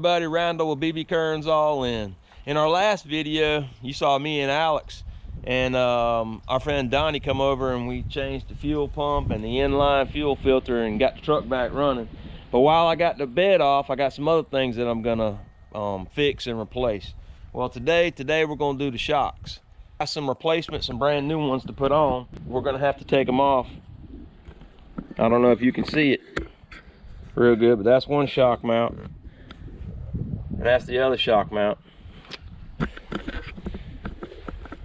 everybody, Randall with BB Kearns All In. In our last video, you saw me and Alex and our friend Donnie come over, and we changed the fuel pump and the inline fuel filter and got the truck back running. But while I got the bed off, I got some other things that I'm gonna fix and replace. Well, today we're gonna do the shocks. Got some replacements, some brand new ones to put on. We're gonna have to take them off. I don't know if you can see it real good, but that's one shock mount, and that's the other shock mount.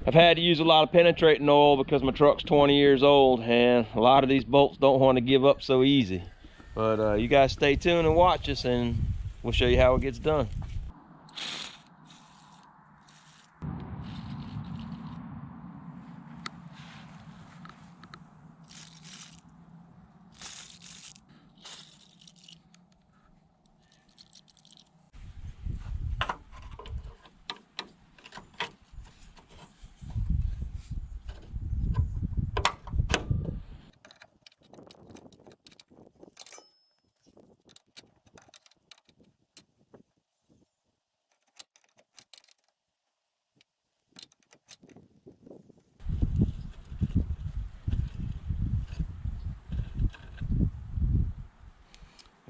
I've had to use a lot of penetrating oil because my truck's 20 years old, and a lot of these bolts don't want to give up so easy. But you guys stay tuned and watch us, and we'll show you how it gets done.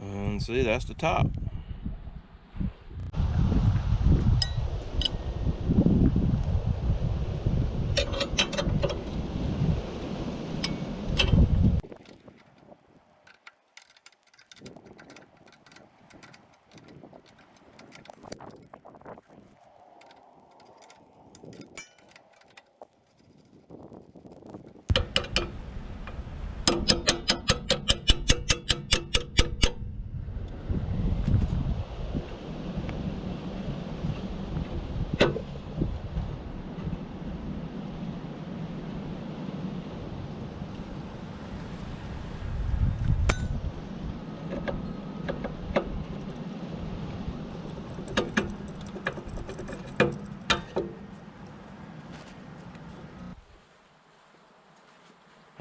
And see, that's the top.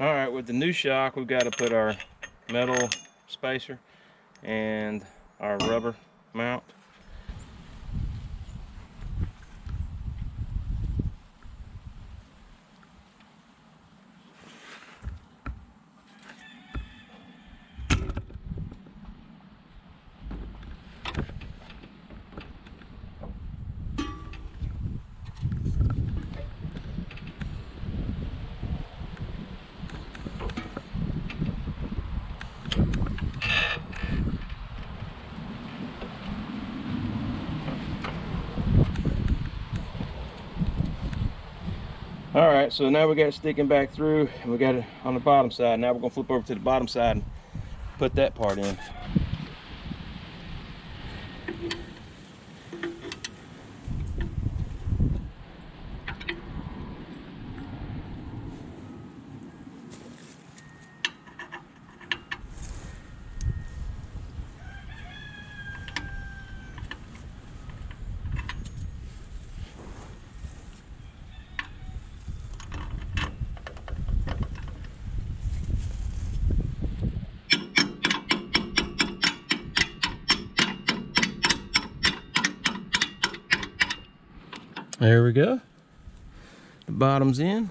Alright, with the new shock, we've got to put our metal spacer and our rubber mount. All right, so now we got it sticking back through, and we got it on the bottom side. Now we're gonna flip over to the bottom side and put that part in. There we go. The bottom's in.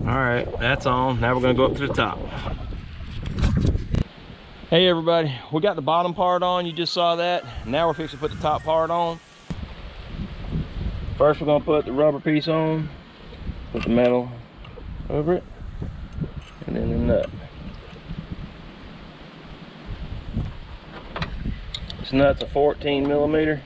All right, that's on. Now we're gonna go up to the top. Hey everybody, we got the bottom part on, you just saw that. Now we're fixing to put the top part on. First we're gonna put the rubber piece on, put the metal over it, and then the nut. This nut's a 14 millimeter.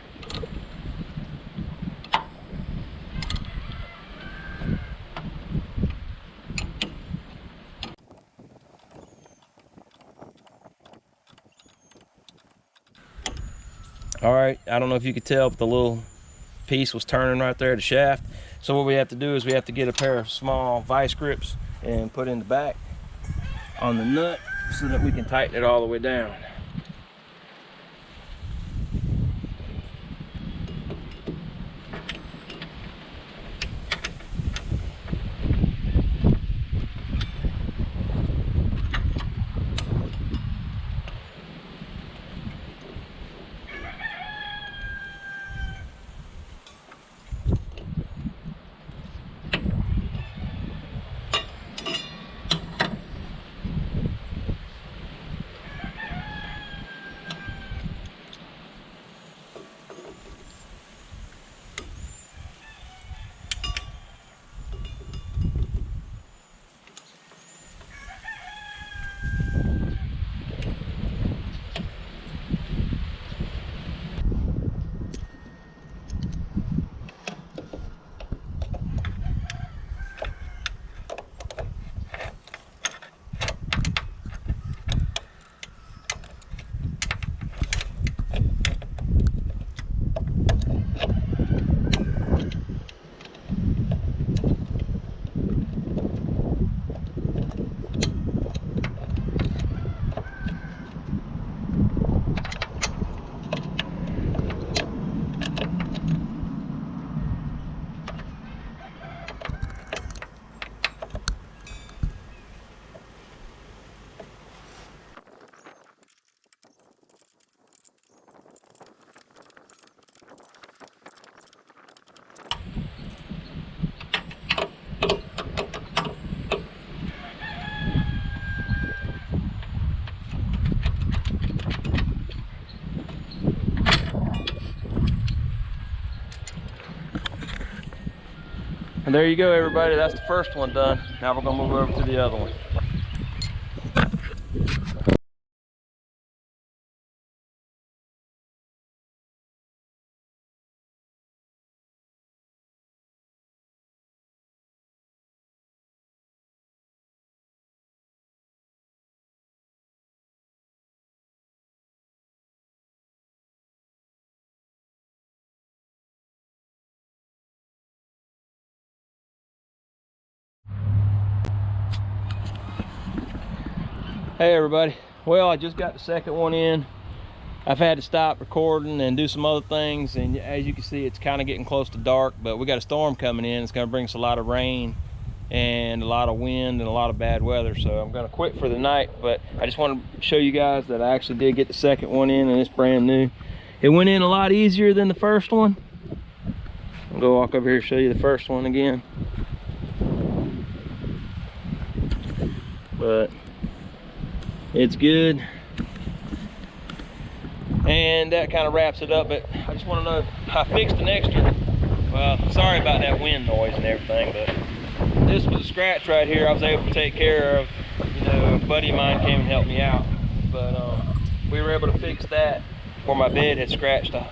All right, I don't know if you could tell, but the little piece was turning right there, the shaft. So what we have to do is we have to get a pair of small vice grips and put in the back on the nut so that we can tighten it all the way down. And there you go, everybody. That's the first one done. Now we're gonna move over to the other one. Hey everybody, well, I just got the second one in. I've had to stop recording and do some other things, and as you can see, it's kind of getting close to dark, but we got a storm coming in. It's going to bring us a lot of rain and a lot of wind and a lot of bad weather, so I'm going to quit for the night. But I just want to show you guys that I actually did get the second one in, and it's brand new. It went in a lot easier than the first one. I'll go walk over here and show you the first one again. But it's good, and that kind of wraps it up. But I just want to know, I fixed an extra, well, sorry about that wind noise and everything, but this was a scratch right here I was able to take care of. You know, a buddy of mine came and helped me out, but we were able to fix that where my bed had scratched a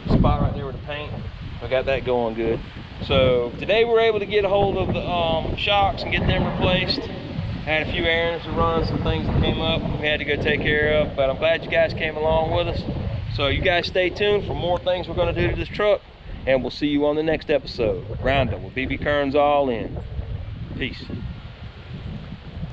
spot right there with the paint. I got that going good. So today we were able to get a hold of the shocks and get them replaced. Had a few errands to run, some things that came up we had to go take care of, but I'm glad you guys came along with us. So you guys stay tuned for more things we're going to do to this truck, and we'll see you on the next episode. Roundup with BB Kearns All In. Peace.